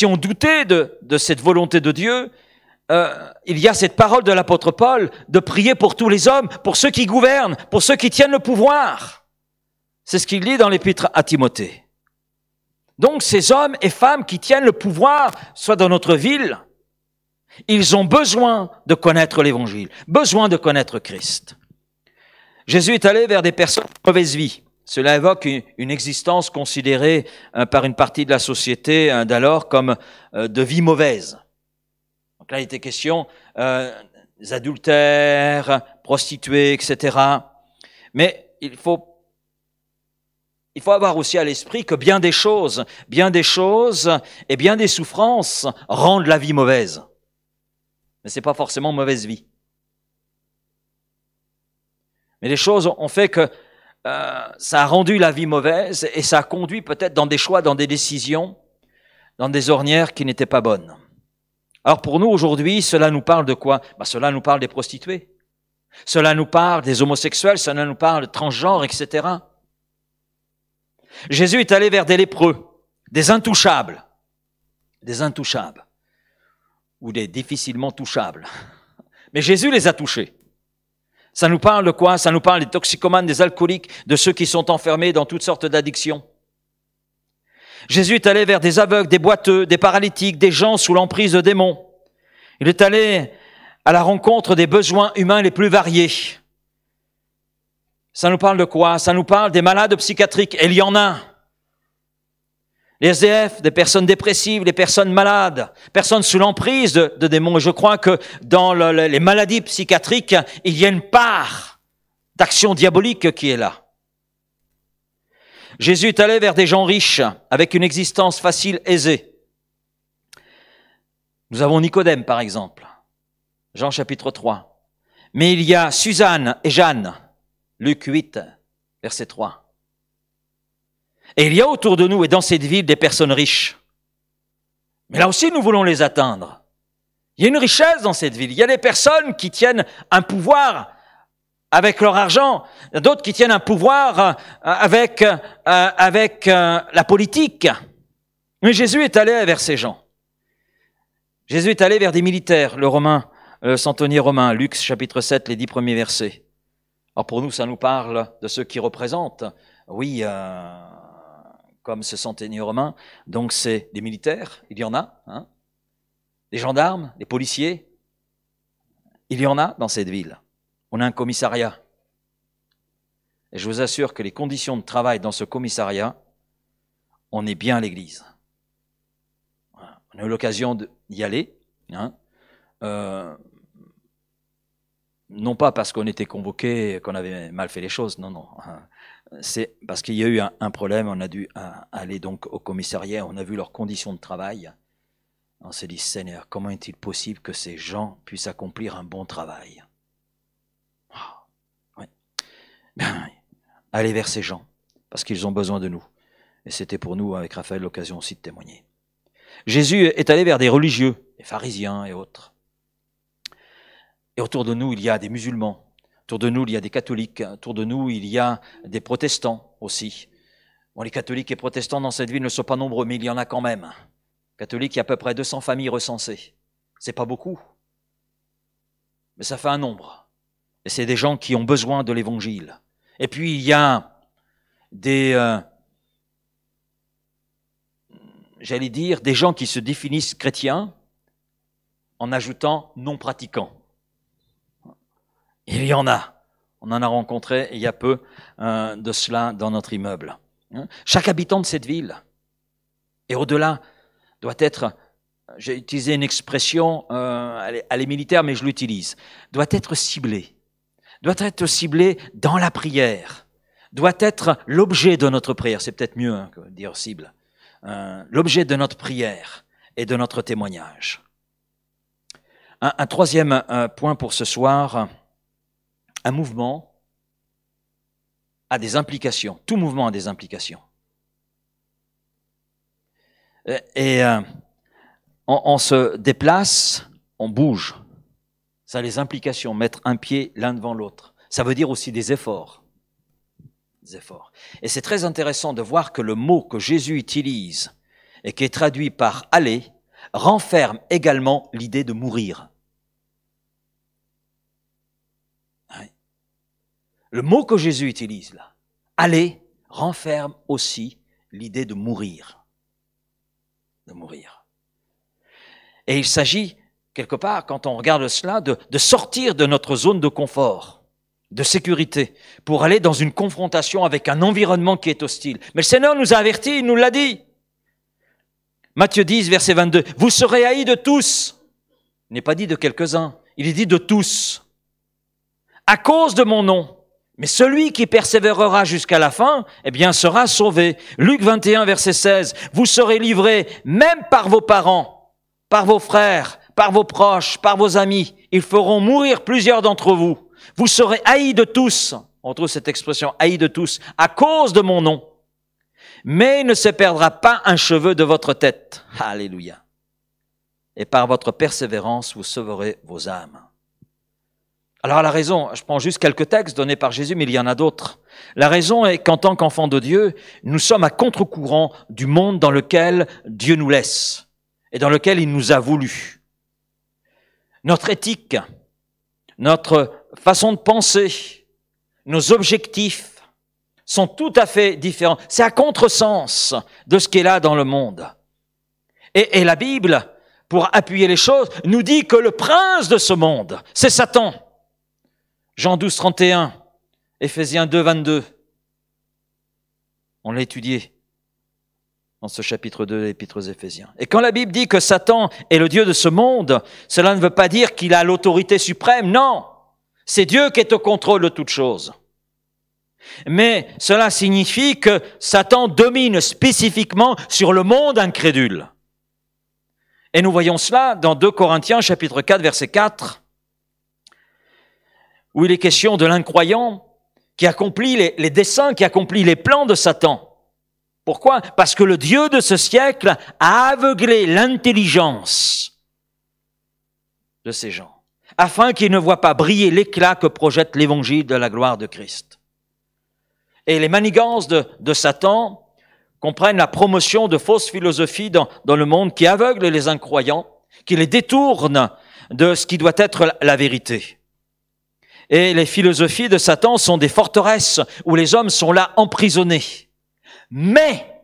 on doutait de cette volonté de Dieu, il y a cette parole de l'apôtre Paul de prier pour tous les hommes, pour ceux qui gouvernent, pour ceux qui tiennent le pouvoir. C'est ce qu'il dit dans l'épître à Timothée. Donc ces hommes et femmes qui tiennent le pouvoir, soit dans notre ville, ils ont besoin de connaître l'Évangile, besoin de connaître Christ. Jésus est allé vers des personnes de mauvaise vie. Cela évoque une existence considérée par une partie de la société d'alors comme de vie mauvaise. Donc là, il était question des adultères, prostituées, etc. Mais il faut avoir aussi à l'esprit que bien des choses et bien des souffrances rendent la vie mauvaise. Mais c'est pas forcément mauvaise vie. Mais les choses ont fait que ça a rendu la vie mauvaise et ça a conduit peut-être dans des choix, dans des décisions dans des ornières qui n'étaient pas bonnes. Alors pour nous aujourd'hui, cela nous parle de quoi? Cela nous parle des prostituées. Cela nous parle des homosexuels, cela nous parle de transgenres, etc. Jésus est allé vers des lépreux, des intouchables, ou des difficilement touchables. Mais Jésus les a touchés. Ça nous parle de quoi? Ça nous parle des toxicomanes, des alcooliques, de ceux qui sont enfermés dans toutes sortes d'addictions. Jésus est allé vers des aveugles, des boiteux, des paralytiques, des gens sous l'emprise de démons. Il est allé à la rencontre des besoins humains les plus variés. Ça nous parle de quoi? Ça nous parle des malades psychiatriques, et il y en a. Les SDF, des personnes dépressives, les personnes malades, personnes sous l'emprise de démons. Et je crois que dans les maladies psychiatriques, il y a une part d'action diabolique qui est là. Jésus est allé vers des gens riches, avec une existence facile, aisée. Nous avons Nicodème, par exemple, Jean chapitre 3. Mais il y a Suzanne et Jeanne, Luc 8, verset 3. Et il y a autour de nous et dans cette ville des personnes riches. Mais là aussi, nous voulons les atteindre. Il y a une richesse dans cette ville. Il y a des personnes qui tiennent un pouvoir avec leur argent, d'autres qui tiennent un pouvoir avec la politique. Mais Jésus est allé vers ces gens. Jésus est allé vers des militaires, le centenier romain, Luc chapitre 7, les 10 premiers versets. Alors pour nous, ça nous parle de ceux qui représentent, oui, comme ce centenier romain, donc c'est des militaires, il y en a, des gendarmes, des policiers, il y en a dans cette ville. On a un commissariat. Et je vous assure que les conditions de travail dans ce commissariat, on est bien à l'église. On a eu l'occasion d'y aller, non pas parce qu'on était convoqué, qu'on avait mal fait les choses, non. C'est parce qu'il y a eu un problème, on a dû aller donc au commissariat, on a vu leurs conditions de travail. On s'est dit, Seigneur, comment est-il possible que ces gens puissent accomplir un bon travail? Bien, allez vers ces gens, parce qu'ils ont besoin de nous. Et c'était pour nous, avec Raphaël, l'occasion aussi de témoigner. Jésus est allé vers des religieux, des pharisiens et autres. Et autour de nous, il y a des musulmans. Autour de nous, il y a des catholiques. Autour de nous, il y a des protestants aussi. Bon, les catholiques et protestants dans cette ville ne sont pas nombreux, mais il y en a quand même. Catholiques, il y a à peu près 200 familles recensées. C'est pas beaucoup, mais ça fait un nombre. Et c'est des gens qui ont besoin de l'évangile. Et puis, il y a des gens qui se définissent chrétiens en ajoutant non pratiquants. Il y en a. On en a rencontré il y a peu de cela dans notre immeuble. Chaque habitant de cette ville, et au-delà, doit être, j'ai utilisé une expression, elle est militaire, mais je l'utilise, doit être ciblé. Doit être ciblé dans la prière. Doit être l'objet de notre prière. C'est peut-être mieux que de dire cible. L'objet de notre prière et de notre témoignage. Un troisième point pour ce soir. Un mouvement a des implications. Tout mouvement a des implications. Et on se déplace, on bouge. Ça a les implications, mettre un pied l'un devant l'autre. Ça veut dire aussi des efforts. Des efforts. Et c'est très intéressant de voir que le mot que Jésus utilise et qui est traduit par « aller » renferme également l'idée de mourir. Le mot que Jésus utilise là, « aller » renferme aussi l'idée de mourir. De mourir. Et il s'agit, quelque part, quand on regarde cela, de sortir de notre zone de confort, de sécurité, pour aller dans une confrontation avec un environnement qui est hostile. Mais le Seigneur nous a avertis, il nous l'a dit. Matthieu 10, verset 22, « Vous serez haïs de tous ». Il n'est pas dit de quelques-uns, il est dit de tous. « À cause de mon nom. Mais celui qui persévérera jusqu'à la fin, eh bien, sera sauvé. » Luc 21, verset 16, « Vous serez livrés même par vos parents, par vos frères, par vos proches, par vos amis. Ils feront mourir plusieurs d'entre vous. Vous serez haïs de tous. » On trouve cette expression, haïs de tous, à cause de mon nom. Mais il ne se perdra pas un cheveu de votre tête. Alléluia. Et par votre persévérance, vous sauverez vos âmes. Alors la raison, je prends juste quelques textes donnés par Jésus, mais il y en a d'autres. La raison est qu'en tant qu'enfants de Dieu, nous sommes à contre-courant du monde dans lequel Dieu nous laisse et dans lequel il nous a voulu. Notre éthique, notre façon de penser, nos objectifs sont tout à fait différents. C'est à contresens de ce qui est là dans le monde. Et la Bible, pour appuyer les choses, nous dit que le prince de ce monde, c'est Satan. Jean 12, 31, Éphésiens 2, 22. On l'a étudié dans ce chapitre 2 de l'Épître aux Éphésiens. Et quand la Bible dit que Satan est le Dieu de ce monde, cela ne veut pas dire qu'il a l'autorité suprême, non. C'est Dieu qui est au contrôle de toutes choses. Mais cela signifie que Satan domine spécifiquement sur le monde incrédule. Et nous voyons cela dans 2 Corinthiens chapitre 4, verset 4, où il est question de l'incroyant qui accomplit les desseins, qui accomplit les plans de Satan. Pourquoi? Parce que le Dieu de ce siècle a aveuglé l'intelligence de ces gens, afin qu'ils ne voient pas briller l'éclat que projette l'évangile de la gloire de Christ. Et les manigances de Satan comprennent la promotion de fausses philosophies dans le monde qui aveuglent les incroyants, qui les détournent de ce qui doit être la vérité. Et les philosophies de Satan sont des forteresses où les hommes sont là emprisonnés. Mais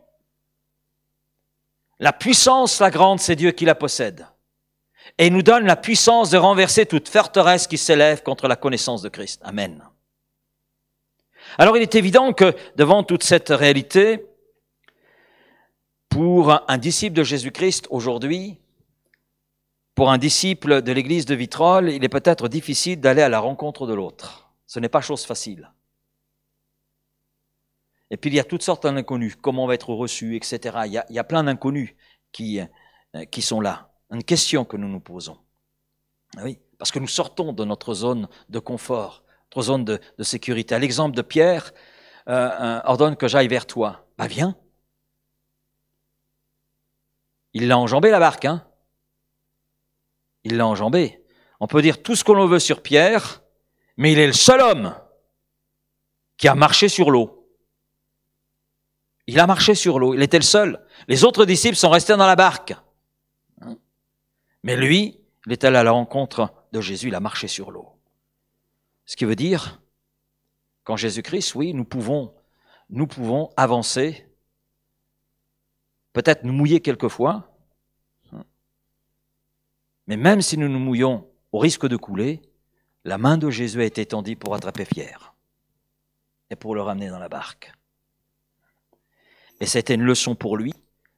la puissance, la grande, c'est Dieu qui la possède. Et il nous donne la puissance de renverser toute forteresse qui s'élève contre la connaissance de Christ. Amen. Alors il est évident que devant toute cette réalité, pour un disciple de Jésus-Christ aujourd'hui, pour un disciple de l'église de Vitrolles, il est peut-être difficile d'aller à la rencontre de l'autre. Ce n'est pas chose facile. Et puis il y a toutes sortes d'inconnus, comment on va être reçu, etc. Il y a plein d'inconnus qui sont là. Une question que nous nous posons. Oui, parce que nous sortons de notre zone de confort, notre zone de sécurité. À l'exemple de Pierre, ordonne que j'aille vers toi. Bah viens. Il l'a enjambé la barque, hein. Il l'a enjambé. On peut dire tout ce qu'on veut sur Pierre, mais il est le seul homme qui a marché sur l'eau. Il a marché sur l'eau, il était le seul. Les autres disciples sont restés dans la barque. Mais lui, il est allé à la rencontre de Jésus, il a marché sur l'eau. Ce qui veut dire qu'en Jésus-Christ, oui, nous pouvons avancer, peut-être nous mouiller quelquefois, mais même si nous nous mouillons au risque de couler, la main de Jésus a été étendue pour attraper Pierre et pour le ramener dans la barque. Et c'était une leçon pour lui,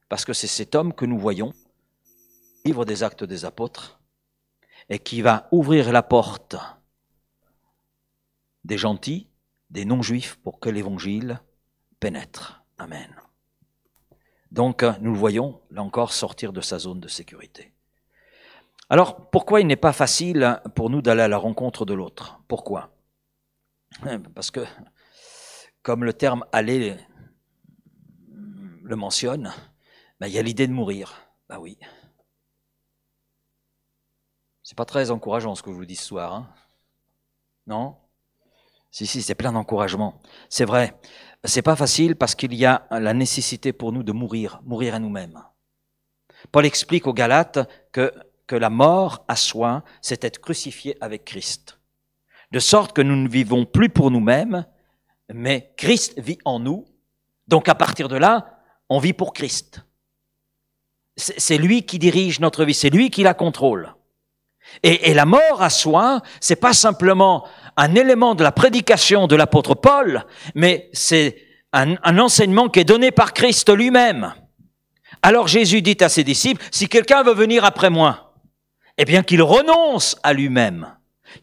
parce que c'est cet homme que nous voyons, livre des Actes des Apôtres, et qui va ouvrir la porte des gentils, des non-juifs, pour que l'évangile pénètre. Amen. Donc, nous le voyons, là encore, sortir de sa zone de sécurité. Alors, pourquoi il n'est pas facile pour nous d'aller à la rencontre de l'autre? Pourquoi? Parce que, comme le terme « aller » le mentionne, il y a l'idée de mourir. Ben oui. C'est pas très encourageant ce que je vous dis ce soir, hein? Non? Si, c'est plein d'encouragement. C'est vrai. C'est pas facile parce qu'il y a la nécessité pour nous de mourir à nous-mêmes. Paul explique aux Galates que la mort à soi, c'est être crucifié avec Christ. De sorte que nous ne vivons plus pour nous-mêmes, mais Christ vit en nous. Donc à partir de là, on vit pour Christ. C'est lui qui dirige notre vie, c'est lui qui la contrôle. Et la mort à soi, c'est pas simplement un élément de la prédication de l'apôtre Paul, mais c'est un enseignement qui est donné par Christ lui-même. Alors Jésus dit à ses disciples, si quelqu'un veut venir après moi, eh bien qu'il renonce à lui-même,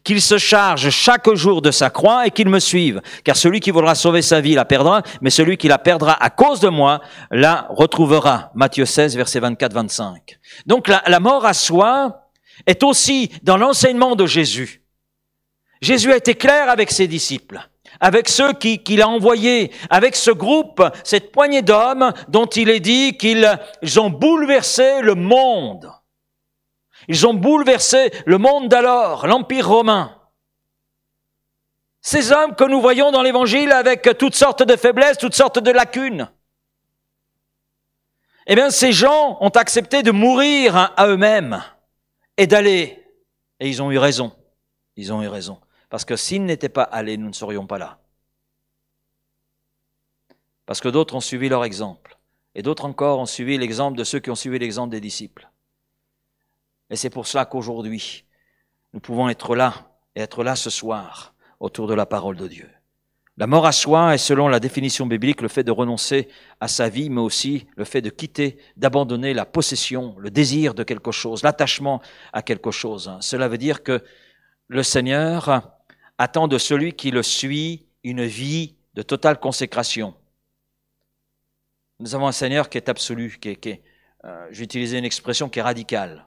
qu'il se charge chaque jour de sa croix et qu'il me suive. Car celui qui voudra sauver sa vie la perdra, mais celui qui la perdra à cause de moi la retrouvera. Matthieu 16, versets 24-25. Donc la mort à soi est aussi dans l'enseignement de Jésus. Jésus a été clair avec ses disciples. avec ceux qu'il a envoyés, avec ce groupe, cette poignée d'hommes dont il est dit qu'ils ont bouleversé le monde. Ils ont bouleversé le monde d'alors, l'Empire romain. Ces hommes que nous voyons dans l'Évangile avec toutes sortes de faiblesses, toutes sortes de lacunes. Eh bien, ces gens ont accepté de mourir à eux-mêmes et d'aller. Et ils ont eu raison. Ils ont eu raison. Parce que s'ils n'étaient pas allés, nous ne serions pas là. Parce que d'autres ont suivi leur exemple. Et d'autres encore ont suivi l'exemple de ceux qui ont suivi l'exemple des disciples. Et c'est pour cela qu'aujourd'hui, nous pouvons être là, et être là ce soir, autour de la parole de Dieu. La mort à soi est, selon la définition biblique, le fait de renoncer à sa vie, mais aussi le fait de quitter, d'abandonner la possession, le désir de quelque chose, l'attachement à quelque chose. Cela veut dire que le Seigneur attend de celui qui le suit une vie de totale consécration. Nous avons un Seigneur qui est absolu, j'ai utilisé une expression qui est radicale.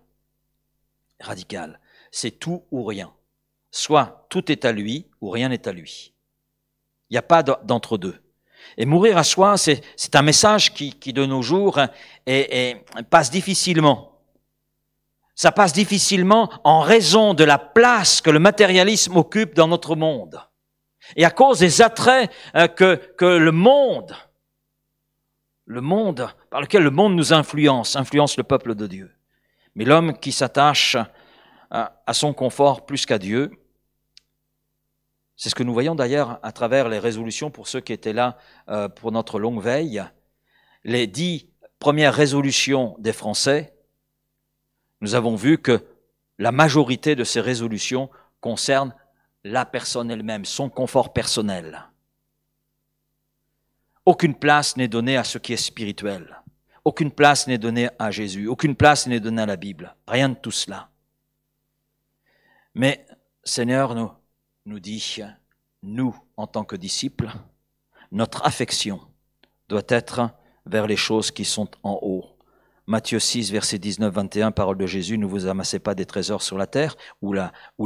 Radicale. C'est tout ou rien. Soit tout est à lui, ou rien n'est à lui. Il n'y a pas d'entre-deux. Et mourir à soi, c'est un message qui de nos jours passe difficilement. Ça passe difficilement en raison de la place que le matérialisme occupe dans notre monde. Et à cause des attraits que le monde par lequel le monde nous influence le peuple de Dieu. Mais l'homme qui s'attache à son confort plus qu'à Dieu, c'est ce que nous voyons d'ailleurs à travers les résolutions pour ceux qui étaient là pour notre longue veille. Les 10 premières résolutions des Français, nous avons vu que la majorité de ces résolutions concernent la personne elle-même, son confort personnel. Aucune place n'est donnée à ce qui est spirituel. Aucune place n'est donnée à Jésus. Aucune place n'est donnée à la Bible. Rien de tout cela. Mais Seigneur nous dit, nous, en tant que disciples, notre affection doit être vers les choses qui sont en haut. Matthieu 6, verset 19-21, parole de Jésus, ne vous amassez pas des trésors sur la terre, où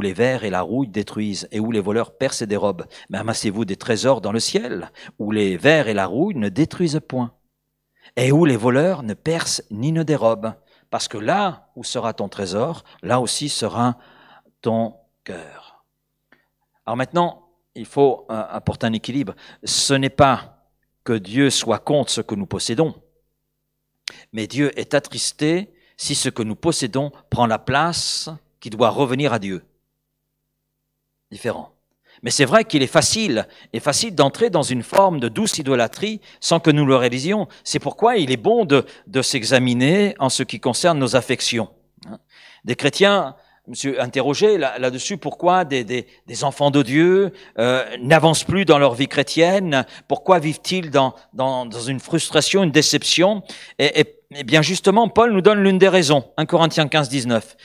les vers et la rouille détruisent, et où les voleurs percent et dérobent. Mais amassez-vous des trésors dans le ciel, où les vers et la rouille ne détruisent point, et où les voleurs ne percent ni ne dérobent. Parce que là où sera ton trésor, là aussi sera ton cœur. Alors maintenant, il faut apporter un équilibre. Ce n'est pas que Dieu soit contre ce que nous possédons, mais Dieu est attristé si ce que nous possédons prend la place qui doit revenir à Dieu. Différent. Mais c'est vrai qu'il est facile d'entrer dans une forme de douce idolâtrie sans que nous le réalisions. C'est pourquoi il est bon de s'examiner en ce qui concerne nos affections. Des chrétiens, monsieur interrogé là-dessus, pourquoi des enfants de Dieu n'avancent plus dans leur vie chrétienne, pourquoi vivent-ils dans une frustration, une déception? Et bien justement, Paul nous donne l'une des raisons, 1 Corinthiens 15, 19.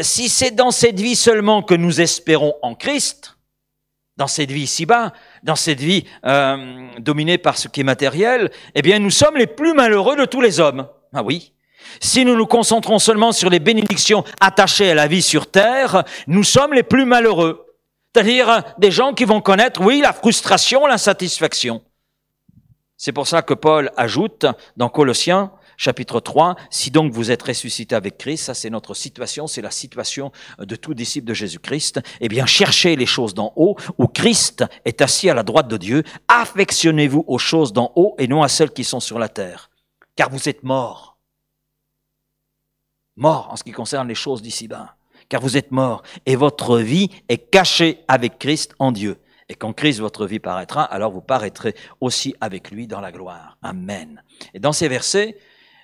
Si c'est dans cette vie seulement que nous espérons en Christ, dans cette vie ici-bas, dans cette vie dominée par ce qui est matériel, eh bien nous sommes les plus malheureux de tous les hommes. Ah oui. Si nous nous concentrons seulement sur les bénédictions attachées à la vie sur terre, nous sommes les plus malheureux. C'est-à-dire des gens qui vont connaître, oui, la frustration, l'insatisfaction. C'est pour ça que Paul ajoute dans Colossiens, chapitre 3, si donc vous êtes ressuscité avec Christ, ça c'est notre situation, c'est la situation de tout disciple de Jésus-Christ, eh bien cherchez les choses d'en haut, où Christ est assis à la droite de Dieu, affectionnez-vous aux choses d'en haut et non à celles qui sont sur la terre, car vous êtes morts. Mort en ce qui concerne les choses d'ici-bas, car vous êtes morts et votre vie est cachée avec Christ en Dieu. Et quand Christ, votre vie, paraîtra, alors vous paraîtrez aussi avec lui dans la gloire. Amen. Et dans ces versets,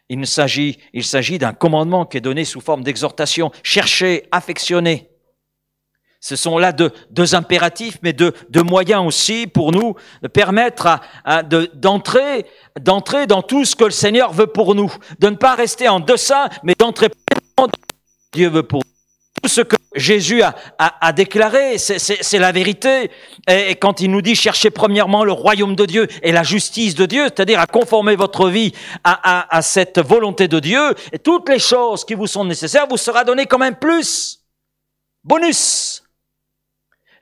il s'agit d'un commandement qui est donné sous forme d'exhortation. Cherchez, affectionnez. Ce sont là deux impératifs, mais deux moyens aussi pour nous de permettre d'entrer dans tout ce que le Seigneur veut pour nous. De ne pas rester en deçà, mais d'entrer pleinement dans ce que Dieu veut pour nous. Tout ce que Jésus a déclaré, c'est la vérité. Et quand il nous dit cherchez premièrement le royaume de Dieu et la justice de Dieu, c'est-à-dire à conformer votre vie à cette volonté de Dieu, et toutes les choses qui vous sont nécessaires vous sera donné quand même plus. Bonus.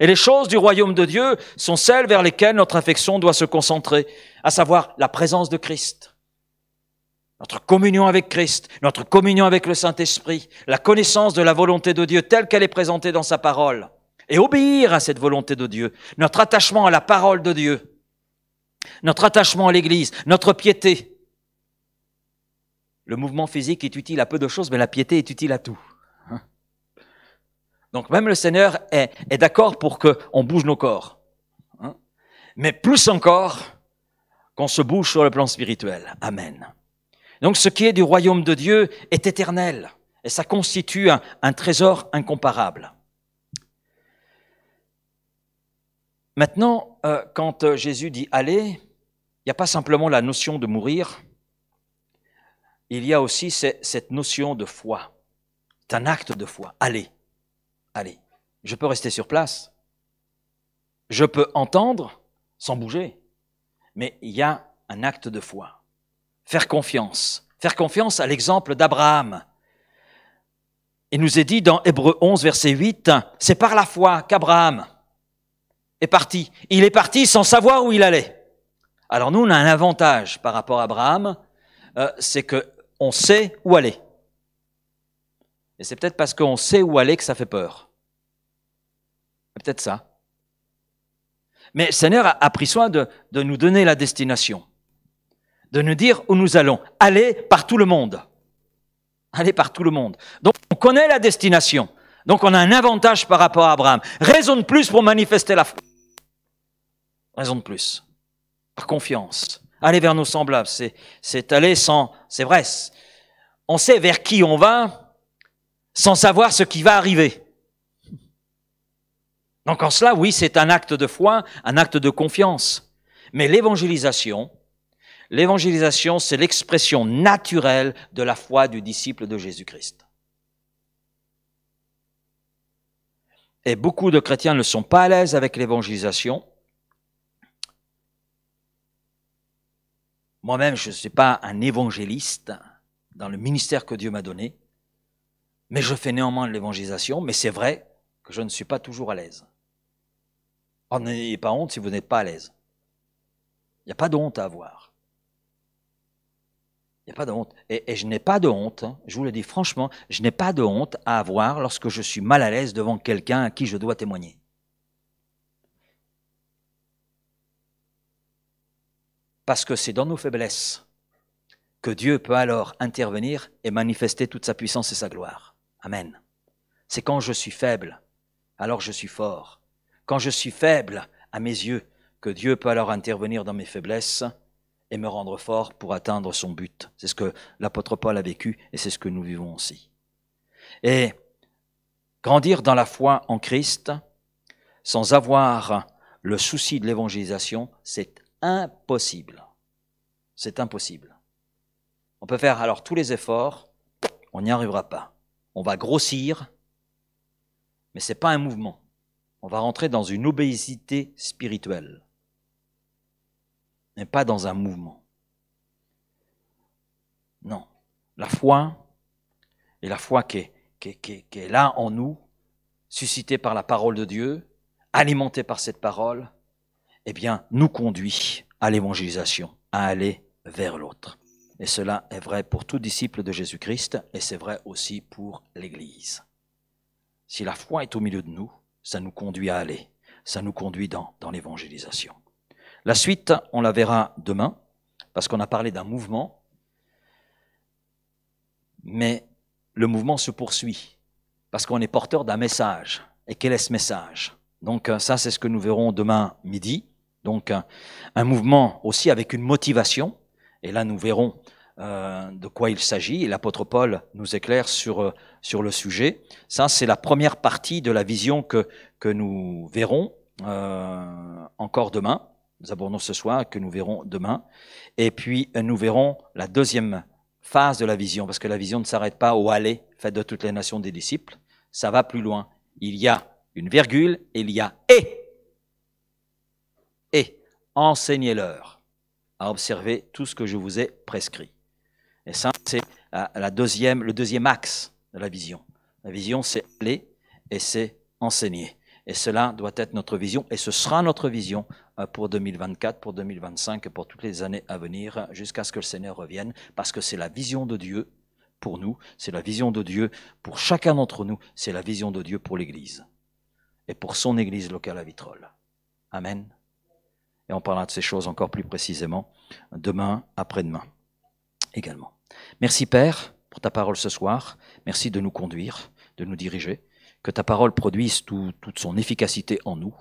Et les choses du royaume de Dieu sont celles vers lesquelles notre affection doit se concentrer, à savoir la présence de Christ, notre communion avec Christ, notre communion avec le Saint-Esprit, la connaissance de la volonté de Dieu telle qu'elle est présentée dans sa parole, et obéir à cette volonté de Dieu, notre attachement à la parole de Dieu, notre attachement à l'Église, notre piété. Le mouvement physique est utile à peu de choses, mais la piété est utile à tout. Donc même le Seigneur est d'accord pour qu'on bouge nos corps. Mais plus encore qu'on se bouge sur le plan spirituel. Amen. Donc ce qui est du royaume de Dieu est éternel. Et ça constitue un trésor incomparable. Maintenant, quand Jésus dit « aller », il n'y a pas simplement la notion de mourir, il y a aussi cette notion de foi. C'est un acte de foi. Aller. Allez, je peux rester sur place, je peux entendre sans bouger, mais il y a un acte de foi. Faire confiance à l'exemple d'Abraham. Il nous est dit dans Hébreux 11, verset 8, c'est par la foi qu'Abraham est parti. Il est parti sans savoir où il allait. Alors nous, on a un avantage par rapport à Abraham, c'est qu'on sait où aller. Et c'est peut-être parce qu'on sait où aller que ça fait peur. C'est peut-être ça. Mais le Seigneur a pris soin de nous donner la destination, de nous dire où nous allons. Aller par tout le monde. Aller par tout le monde. Donc on connaît la destination. Donc on a un avantage par rapport à Abraham. Raison de plus pour manifester la foi. Raison de plus. Par confiance. Aller vers nos semblables. C'est aller sans... C'est vrai. On sait vers qui on va sans savoir ce qui va arriver. Donc en cela, oui, c'est un acte de foi, un acte de confiance. Mais l'évangélisation, c'est l'expression naturelle de la foi du disciple de Jésus-Christ. Et beaucoup de chrétiens ne sont pas à l'aise avec l'évangélisation. Moi-même, je ne suis pas un évangéliste dans le ministère que Dieu m'a donné. Mais je fais néanmoins de l'évangélisation, mais c'est vrai que je ne suis pas toujours à l'aise. Oh, n'ayez pas honte si vous n'êtes pas à l'aise. Il n'y a pas de honte à avoir. Il n'y a pas de honte. Et je n'ai pas de honte, je vous le dis franchement, je n'ai pas de honte à avoir lorsque je suis mal à l'aise devant quelqu'un à qui je dois témoigner. Parce que c'est dans nos faiblesses que Dieu peut alors intervenir et manifester toute sa puissance et sa gloire. Amen. C'est quand je suis faible, alors je suis fort. Quand je suis faible à mes yeux, que Dieu peut alors intervenir dans mes faiblesses et me rendre fort pour atteindre son but. C'est ce que l'apôtre Paul a vécu et c'est ce que nous vivons aussi. Et grandir dans la foi en Christ, sans avoir le souci de l'évangélisation, c'est impossible. C'est impossible. On peut faire alors tous les efforts, on n'y arrivera pas. On va grossir, mais ce n'est pas un mouvement. On va rentrer dans une obésité spirituelle, mais pas dans un mouvement. Non. La foi, et la foi qui est là en nous, suscitée par la parole de Dieu, alimentée par cette parole, eh bien, nous conduit à l'évangélisation, à aller vers l'autre. Et cela est vrai pour tout disciple de Jésus-Christ, et c'est vrai aussi pour l'Église. Si la foi est au milieu de nous, ça nous conduit à aller, ça nous conduit dans l'évangélisation. La suite, on la verra demain, parce qu'on a parlé d'un mouvement, mais le mouvement se poursuit, parce qu'on est porteur d'un message. Et quel est ce message? Donc ça, c'est ce que nous verrons demain midi. Donc un mouvement aussi avec une motivation, et là nous verrons de quoi il s'agit, et l'apôtre Paul nous éclaire sur le sujet. Ça, c'est la première partie de la vision que nous verrons encore demain. Nous abordons ce soir, que nous verrons demain. Et puis, nous verrons la deuxième phase de la vision, parce que la vision ne s'arrête pas au « aller » fait de toutes les nations des disciples. Ça va plus loin. Il y a une virgule, et il y a « et ». Et enseignez-leur à observer tout ce que je vous ai prescrit. Et ça, c'est le deuxième axe de la vision. La vision, c'est aller et c'est enseigner. Et cela doit être notre vision, et ce sera notre vision pour 2024, pour 2025, et pour toutes les années à venir, jusqu'à ce que le Seigneur revienne, parce que c'est la vision de Dieu pour nous, c'est la vision de Dieu pour chacun d'entre nous, c'est la vision de Dieu pour l'Église, et pour son Église locale à Vitrolles. Amen. Et on parlera de ces choses encore plus précisément demain, après-demain également. Merci Père pour ta parole ce soir, merci de nous conduire, de nous diriger, que ta parole produise toute son efficacité en nous,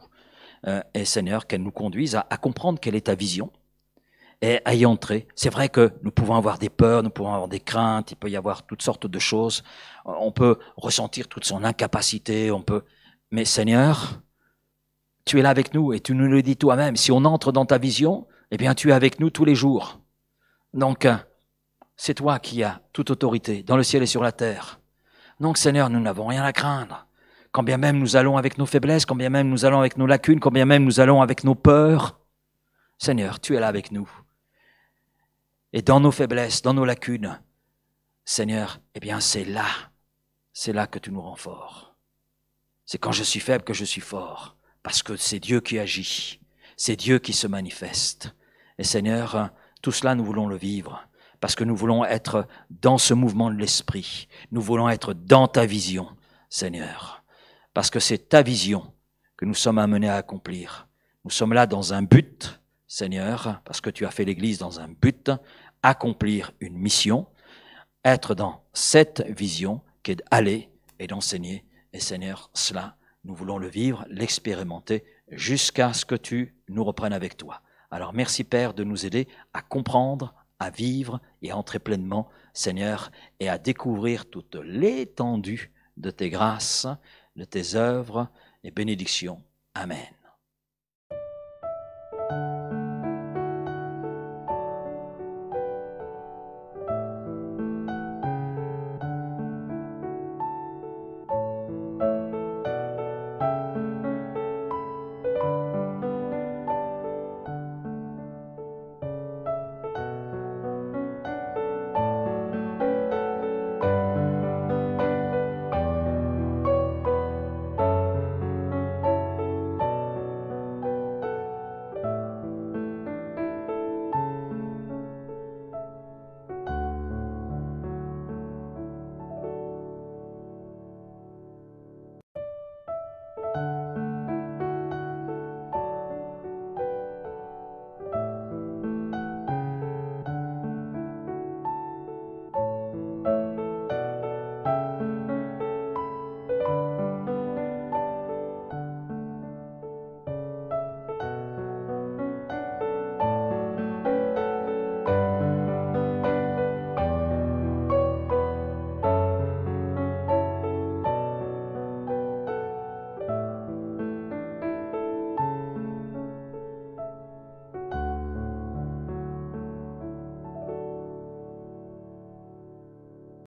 et Seigneur, qu'elle nous conduise à comprendre quelle est ta vision et à y entrer. C'est vrai que nous pouvons avoir des peurs, nous pouvons avoir des craintes, il peut y avoir toutes sortes de choses, on peut ressentir toute son incapacité, mais Seigneur, tu es là avec nous et tu nous le dis toi-même, si on entre dans ta vision, eh bien tu es avec nous tous les jours. Donc, c'est toi qui as toute autorité dans le ciel et sur la terre. Donc Seigneur, nous n'avons rien à craindre. Quand bien même nous allons avec nos faiblesses, quand bien même nous allons avec nos lacunes, quand bien même nous allons avec nos peurs, Seigneur, tu es là avec nous. Et dans nos faiblesses, dans nos lacunes, Seigneur, eh bien c'est là que tu nous rends forts. C'est quand je suis faible que je suis fort, parce que c'est Dieu qui agit, c'est Dieu qui se manifeste. Et Seigneur, tout cela nous voulons le vivre, parce que nous voulons être dans ce mouvement de l'esprit, nous voulons être dans ta vision, Seigneur. Parce que c'est ta vision que nous sommes amenés à accomplir. Nous sommes là dans un but, Seigneur, parce que tu as fait l'Église dans un but, accomplir une mission, être dans cette vision qui est d'aller et d'enseigner. Et Seigneur, cela, nous voulons le vivre, l'expérimenter, jusqu'à ce que tu nous reprennes avec toi. Alors merci Père de nous aider à comprendre, à vivre et à entrer pleinement, Seigneur, et à découvrir toute l'étendue de tes grâces, de tes œuvres et bénédictions. Amen.